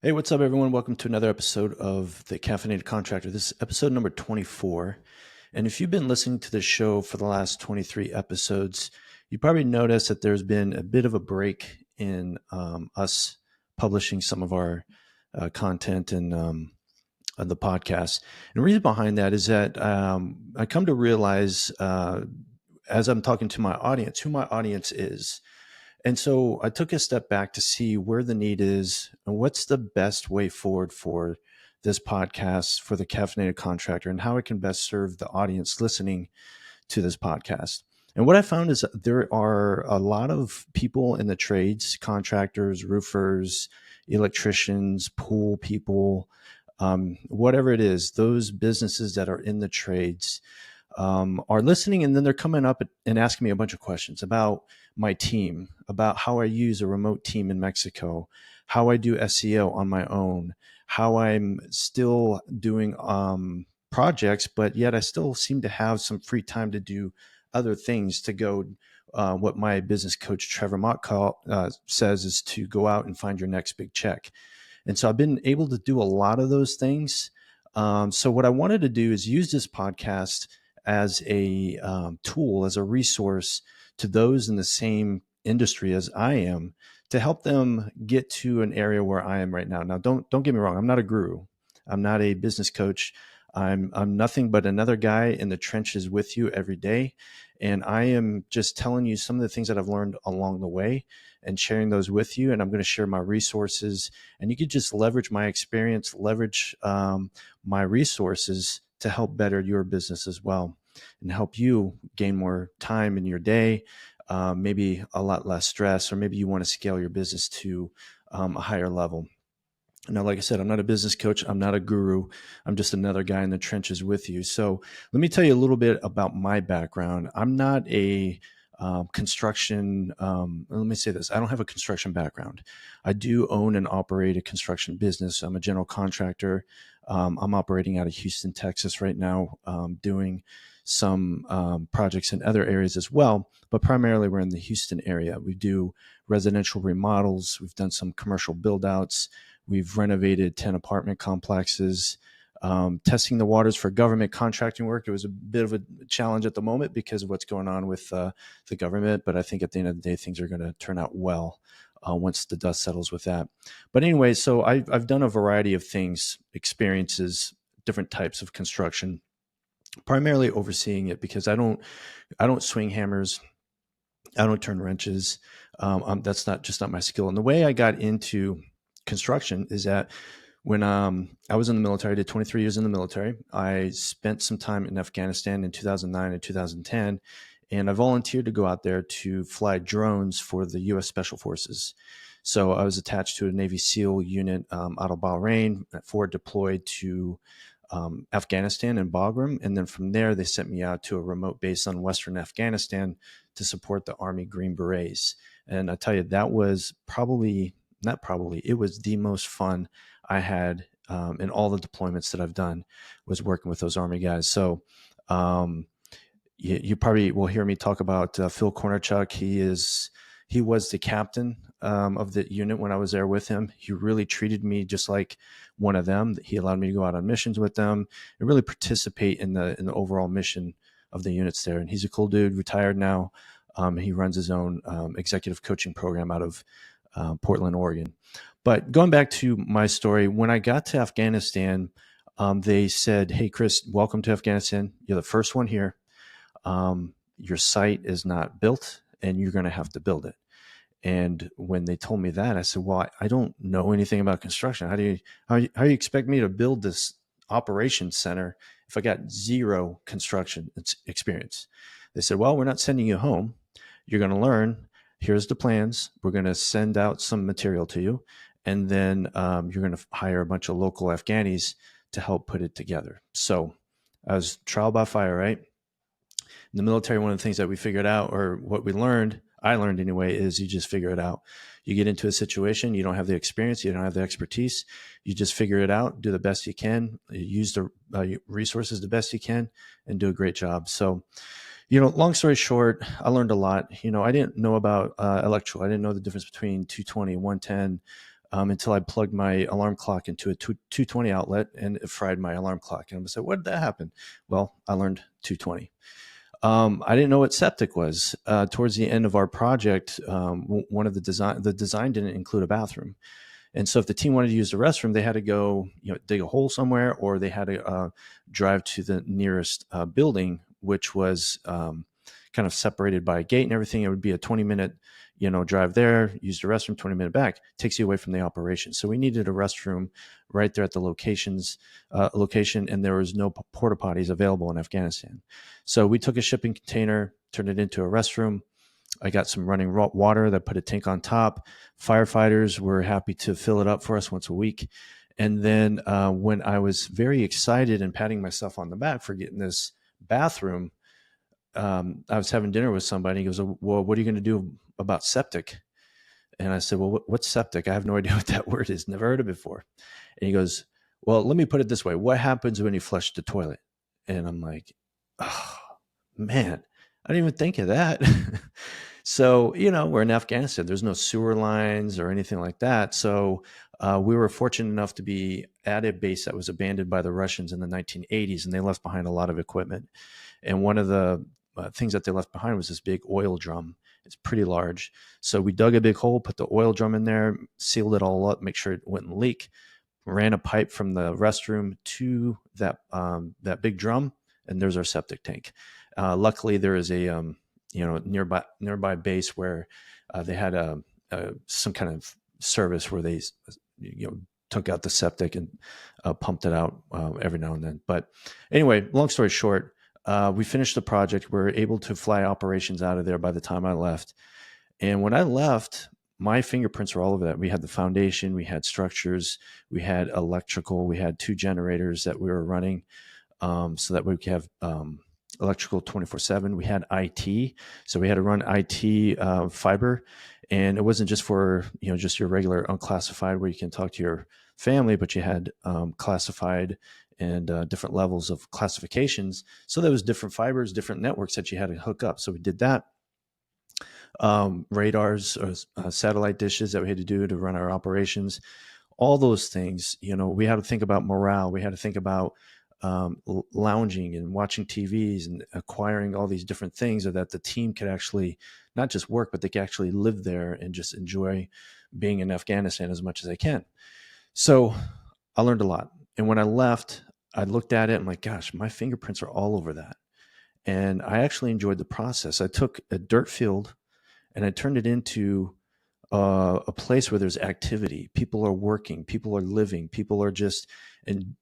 Hey, what's up, everyone? Welcome to another episode of the Caffeinated Contractor. This is episode number 24. And if you've been listening to the show for the last 23 episodes, you probably noticed that there's been a bit of a break in us publishing some of our content and the podcast. And the reason behind that is that I come to realize as I'm talking to my audience, who my audience is. And so I took a step back to see where the need is and what's the best way forward for this podcast, for the Caffeinated Contractor, and how it can best serve the audience listening to this podcast. And what I found is that there are a lot of people in the trades, contractors, roofers, electricians, pool people, whatever it is, those businesses that are in the trades are listening, and then they're coming up and asking me a bunch of questions about my team, about how I use a remote team in Mexico, how I do SEO on my own, how I'm still doing projects, but yet I still seem to have some free time to do other things, to go what my business coach Trevor Mott says is to go out and find your next big check. And so I've been able to do a lot of those things. So what I wanted to do is use this podcast as a tool, as a resource to those in the same industry as I am, to help them get to an area where I am right now. Now, don't get me wrong. I'm not a guru. I'm not a business coach. I'm nothing but another guy in the trenches with you every day. And I am just telling you some of the things that I've learned along the way and sharing those with you. And I'm going to share my resources, and you could just leverage my experience, leverage my resources to help better your business as well, and help you gain more time in your day, maybe a lot less stress, or maybe you want to scale your business to a higher level. Now, like I said, I'm not a business coach. I'm not a guru. I'm just another guy in the trenches with you. So let me tell you a little bit about my background. I'm not a construction. Let me say this. I don't have a construction background. I do own and operate a construction business. I'm a general contractor. I'm operating out of Houston, Texas right now, doing some projects in other areas as well, but primarily we're in the Houston area. We do residential remodels. We've done some commercial build outs. We've renovated 10 apartment complexes. Testing the waters for government contracting work. It was a bit of a challenge at the moment because of what's going on with the government, but I think at the end of the day, things are going to turn out well once the dust settles with that. But anyway, so I've done a variety of things, experiences, different types of construction, primarily overseeing it because I don't swing hammers. I don't turn wrenches. That's not my skill. And the way I got into construction is that when I was in the military, I did 23 years in the military. I spent some time in Afghanistan in 2009 and 2010, and I volunteered to go out there to fly drones for the U.S. Special Forces. So I was attached to a Navy SEAL unit out of Bahrain, forward deployed to Afghanistan and Bagram. And then from there, they sent me out to a remote base on Western Afghanistan to support the Army Green Berets. And I tell you, that was it was the most fun I had in all the deployments that I've done, was working with those Army guys. So you probably will hear me talk about Phil Kornachuk. He was the captain of the unit when I was there with him. He really treated me just like one of them. He allowed me to go out on missions with them and really participate in the overall mission of the units there. And he's a cool dude, retired now. He runs his own executive coaching program out of Portland, Oregon. But going back to my story, when I got to Afghanistan, they said, "Hey, Chris, welcome to Afghanistan. You're the first one here. Your site is not built, and you're going to have to build it." And when they told me that, I said, "Well, I don't know anything about construction. How do you expect me to build this operations center if I got zero construction experience?" They said, "Well, we're not sending you home. You're going to learn. Here's the plans. We're going to send out some material to you, and then you're going to hire a bunch of local Afghanis to help put it together." So I was trial by fire, right? In the military, one of the things that we figured out, or what I learned anyway, is you just figure it out. You get into a situation, you don't have the experience, you don't have the expertise, you just figure it out, do the best you can, use the resources the best you can, and do a great job. So, long story short, I learned a lot. I didn't know about electrical. I didn't know the difference between 220, 110, until I plugged my alarm clock into a 220 outlet and it fried my alarm clock. And I said, what did that happen? Well, I learned 220. I didn't know what septic was. Towards the end of our project, one of the design didn't include a bathroom. And so if the team wanted to use the restroom, they had to go, dig a hole somewhere, or they had to drive to the nearest building, which was kind of separated by a gate and everything. It would be a 20-minute, drive there, use the restroom, 20-minute back, takes you away from the operation. So we needed a restroom right there at the location, and there was no porta potties available in Afghanistan. So we took a shipping container, turned it into a restroom. I got some running water that put a tank on top. Firefighters were happy to fill it up for us once a week. And then when I was very excited and patting myself on the back for getting this bathroom, I was having dinner with somebody. He goes, well, what are you going to do about septic? And I said, well, what's septic? I have no idea what that word is. Never heard of it before. And he goes, well, let me put it this way. What happens when you flush the toilet? And I'm like, oh, man, I didn't even think of that. So, we're in Afghanistan. There's no sewer lines or anything like that. So we were fortunate enough to be at a base that was abandoned by the Russians in the 1980s, and they left behind a lot of equipment. And one of the things that they left behind was this big oil drum. It's pretty large. So we dug a big hole, put the oil drum in there, sealed it all up, make sure it wouldn't leak, ran a pipe from the restroom to that big drum, and there's our septic tank. Luckily, there is a nearby base where they had some kind of service where they took out the septic and pumped it out every now and then. But anyway, long story short, we finished the project. We were able to fly operations out of there by the time I left. And when I left, my fingerprints were all over that. We had the foundation, we had structures, we had electrical, we had 2 generators that we were running so that we could have electrical 24/7. We had IT, so we had to run IT fiber, and it wasn't just for just your regular unclassified where you can talk to your family, but you had classified and different levels of classifications. So there was different fibers, different networks that you had to hook up. So we did that. Radars or satellite dishes that we had to do to run our operations. All those things, we had to think about morale. We had to think about lounging and watching TVs and acquiring all these different things so that the team could actually not just work, but they could actually live there and just enjoy being in Afghanistan as much as they can. So I learned a lot. And when I left, I looked at it and I'm like, gosh, my fingerprints are all over that. And I actually enjoyed the process. I took a dirt field and I turned it into a place where there's activity. People are working, people are living, people are just, and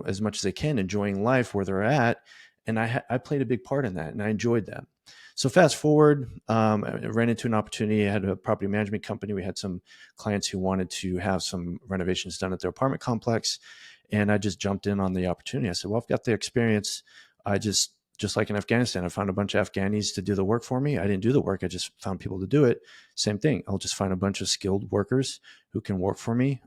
as much as they can, enjoying life where they're at. And I played a big part in that, and I enjoyed that. So fast forward, I ran into an opportunity. I had a property management company. We had some clients who wanted to have some renovations done at their apartment complex, and I just jumped in on the opportunity. I said, well, I've got the experience. I just like in Afghanistan, I found a bunch of Afghanis to do the work for me. I didn't do the work. I just found people to do it. Same thing. I'll just find a bunch of skilled workers who can work for me.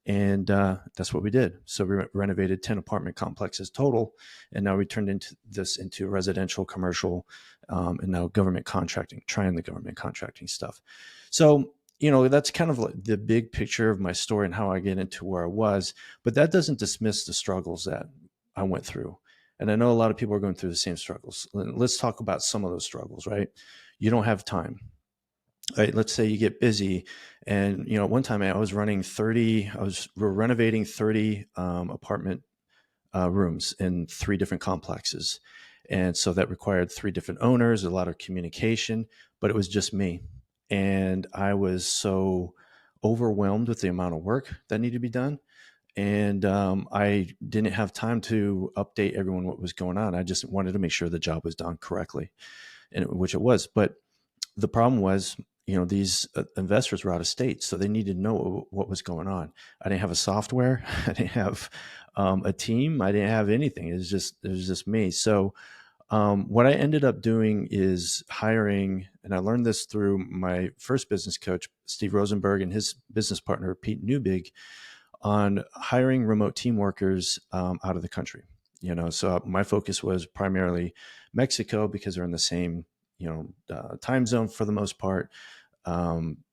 And that's what we did. So we renovated 10 apartment complexes total. And now we turned into residential, commercial, and now government contracting, trying the government contracting stuff. So, that's kind of like the big picture of my story and how I get into where I was. But that doesn't dismiss the struggles that I went through. And I know a lot of people are going through the same struggles. Let's talk about some of those struggles, right? You don't have time. Right? Let's say you get busy, and one time I was running 30. We're renovating 30 apartment rooms in 3 different complexes, and so that required 3 different owners, a lot of communication. But it was just me, and I was so overwhelmed with the amount of work that needed to be done. And I didn't have time to update everyone what was going on. I just wanted to make sure the job was done correctly, which it was. But the problem was, these investors were out of state, so they needed to know what was going on. I didn't have a software. I didn't have a team. I didn't have anything. It was just me. So what I ended up doing is hiring, and I learned this through my first business coach, Steve Rosenberg, and his business partner, Pete Newbig, on hiring remote team workers out of the country. So my focus was primarily Mexico because they're in the same, time zone for the most part.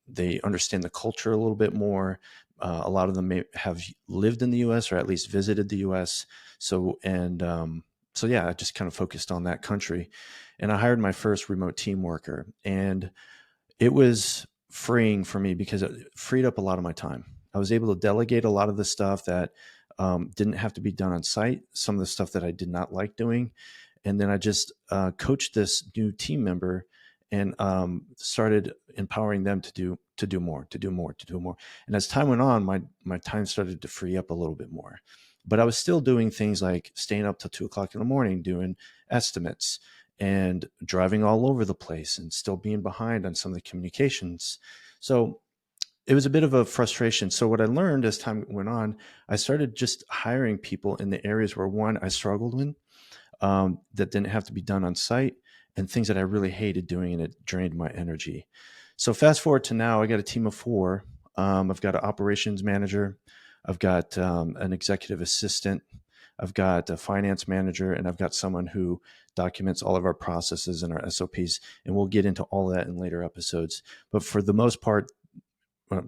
they understand the culture a little bit more. A lot of them may have lived in the U.S. or at least visited the U.S. So yeah, I just kind of focused on that country, and I hired my first remote team worker, and it was freeing for me because it freed up a lot of my time. I was able to delegate a lot of the stuff that didn't have to be done on site, some of the stuff that I did not like doing. And then I just coached this new team member and started empowering them to do more, to do more, to do more. And as time went on, my time started to free up a little bit more. But I was still doing things like staying up till 2 o'clock in the morning, doing estimates, and driving all over the place and still being behind on some of the communications. So it was a bit of a frustration. So what I learned as time went on, I started just hiring people in the areas where one, I struggled in, that didn't have to be done on site, and things that I really hated doing and it drained my energy. So fast forward to now, I got a team of four. I've got an operations manager. I've got an executive assistant. I've got a finance manager, and I've got someone who documents all of our processes and our SOPs. And we'll get into all of that in later episodes. But for the most part,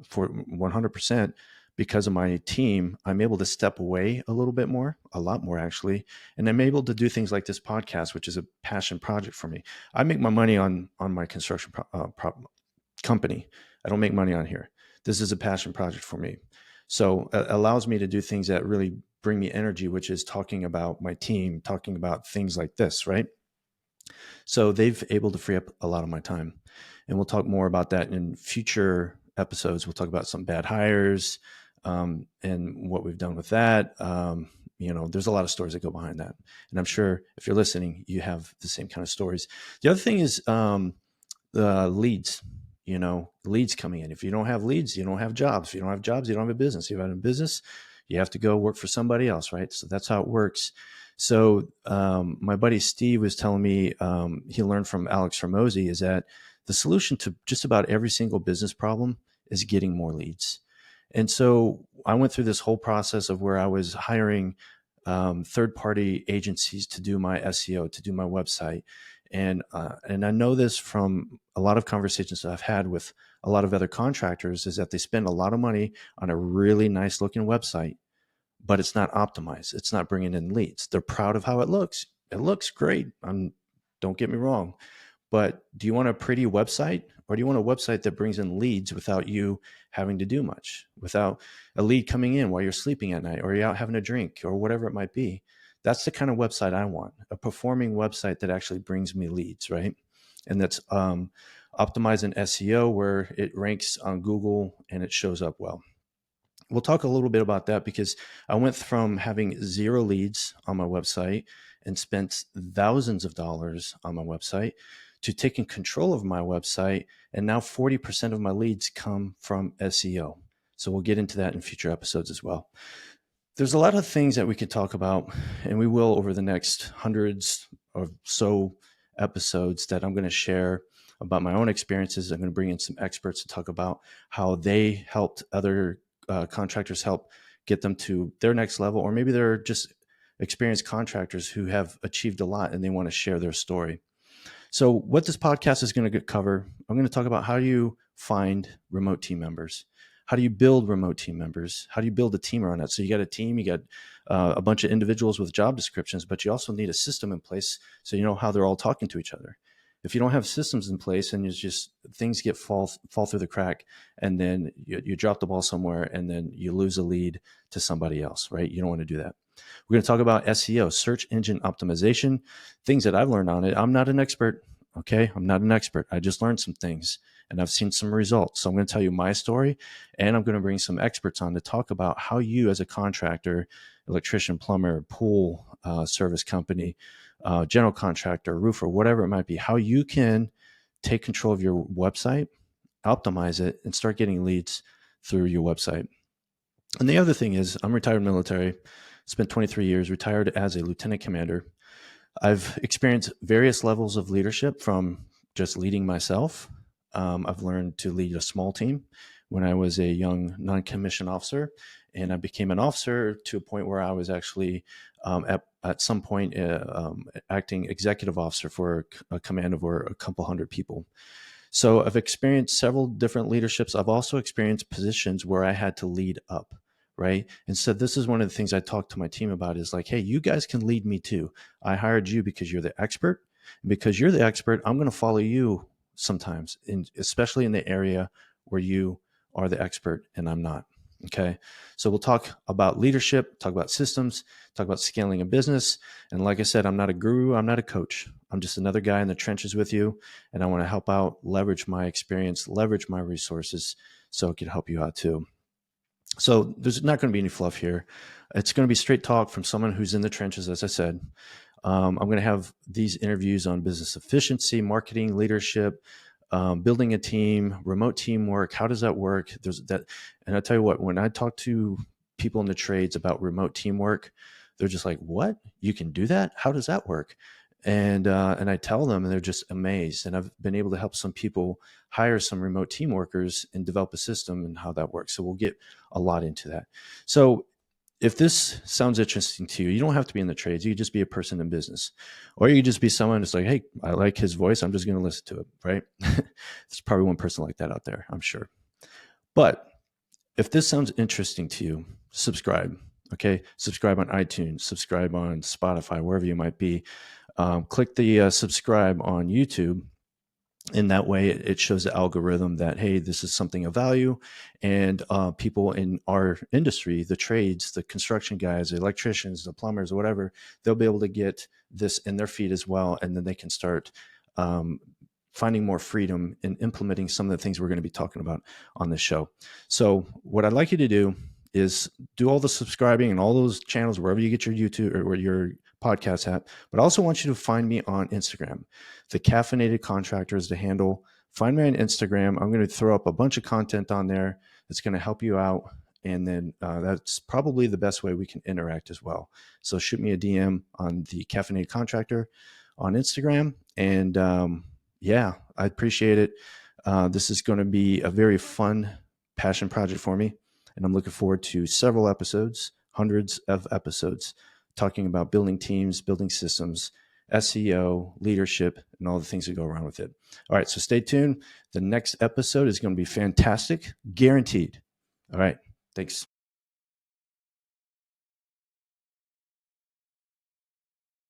for 100%, because of my team, I'm able to step away a little bit more, a lot more actually. And I'm able to do things like this podcast, which is a passion project for me. I make my money on my construction company. I don't make money on here. This is a passion project for me. So it allows me to do things that really bring me energy, which is talking about my team, talking about things like this, right? So they've able to free up a lot of my time. And we'll talk more about that in future episodes. We'll talk about some bad hires, and what we've done with that. There's a lot of stories that go behind that. And I'm sure if you're listening, you have the same kind of stories. The other thing is the leads. Leads coming in. If you don't have leads, you don't have jobs. If you don't have jobs, you don't have a business. If you have a business, you have to go work for somebody else, right? So that's how it works. So my buddy Steve was telling me, he learned from Alex Hormozy, is that the solution to just about every single business problem is getting more leads. And so I went through this whole process of where I was hiring third-party agencies to do my SEO, to do my website. And I know this from a lot of conversations that I've had with a lot of other contractors, is that they spend a lot of money on a really nice looking website, but it's not optimized. It's not bringing in leads. They're proud of how it looks. It looks great. Don't get me wrong. But do you want a pretty website, or do you want a website that brings in leads without you having to do much, without a lead coming in while you're sleeping at night, or you're out having a drink, or whatever it might be? That's the kind of website I want, a performing website that actually brings me leads, right? And that's optimized in SEO, where it ranks on Google and it shows up well. We'll talk a little bit about that, because I went from having 0 leads on my website and spent thousands of dollars on my website to taking control of my website. And now 40% of my leads come from SEO. So we'll get into that in future episodes as well. There's a lot of things that we could talk about, and we will over the next hundreds or so episodes, that I'm going to share about my own experiences. I'm going to bring in some experts to talk about how they helped other contractors, help get them to their next level, or maybe they're just experienced contractors who have achieved a lot and they want to share their story. So what this podcast is going to cover, I'm going to talk about how you find remote team members. How do you build remote team members? How do you build a team around that? So you got a team, you got a bunch of individuals with job descriptions, but you also need a system in place so you know how they're all talking to each other. If you don't have systems in place, and it's just things fall through the crack, and then you drop the ball somewhere, and then you lose a lead to somebody else, right? You don't want to do that. We're going to talk about SEO, search engine optimization, things that I've learned on it. I'm not an expert. Okay. I'm not an expert. I just learned some things and I've seen some results. So I'm going to tell you my story, and I'm going to bring some experts on to talk about how you, as a contractor, electrician, plumber, pool service company, general contractor, roofer, whatever it might be, how you can take control of your website, optimize it, and start getting leads through your website. And the other thing is, I'm retired military, spent 23 years, retired as a lieutenant commander. I've experienced various levels of leadership, from just leading myself. I've learned to lead a small team when I was a young non-commissioned officer, and I became an officer to a point where I was actually at some point acting executive officer for a command of over a couple hundred people. So I've experienced several different leaderships. I've also experienced positions where I had to lead up, right? And so this is one of the things I talk to my team about is like, hey, you guys can lead me too. I hired you because you're the expert. And because you're the expert, I'm going to follow you sometimes, especially in the area where you are the expert and I'm not. Okay. So we'll talk about leadership, talk about systems, talk about scaling a business. And like I said, I'm not a guru, I'm not a coach. I'm just another guy in the trenches with you. And I want to help out, leverage my experience, leverage my resources so it can help you out too. So there's not going to be any fluff here. It's going to be straight talk from someone who's in the trenches, as I said. I'm going to have these interviews on business efficiency, marketing, leadership, building a team, remote teamwork. How does that work? There's that, and I'll tell you what. When I talk to people in the trades about remote teamwork, they're just like, "What? You can do that? How does that work?" And I tell them, and they're just amazed. And I've been able to help some people hire some remote team workers and develop a system and how that works. So we'll get a lot into that. So if this sounds interesting to you, you don't have to be in the trades. You could just be a person in business, or you could just be someone that's like, hey, I like his voice. I'm just going to listen to it. Right. There's probably one person like that out there, I'm sure. But if this sounds interesting to you, subscribe. Okay. Subscribe on iTunes, subscribe on Spotify, wherever you might be. Click the subscribe on YouTube. In that way, it shows the algorithm that, hey, this is something of value. And people in our industry, the trades, the construction guys, the electricians, the plumbers, or whatever, they'll be able to get this in their feed as well. And then they can start finding more freedom in implementing some of the things we're going to be talking about on this show. So what I'd like you to do is do all the subscribing and all those channels wherever you get your YouTube or your podcast at. But I also want you to find me on Instagram. The Caffeinated Contractor is the handle. Find me on Instagram. I'm going to throw up a bunch of content on there that's going to help you out. And then that's probably the best way we can interact as well. So shoot me a DM on the Caffeinated Contractor on Instagram. And yeah, I appreciate it. This is going to be a very fun passion project for me. And I'm looking forward to several episodes, hundreds of episodes, talking about building teams, building systems, SEO, leadership, and all the things that go around with it. All right, so stay tuned. The next episode is going to be fantastic, guaranteed. All right, thanks.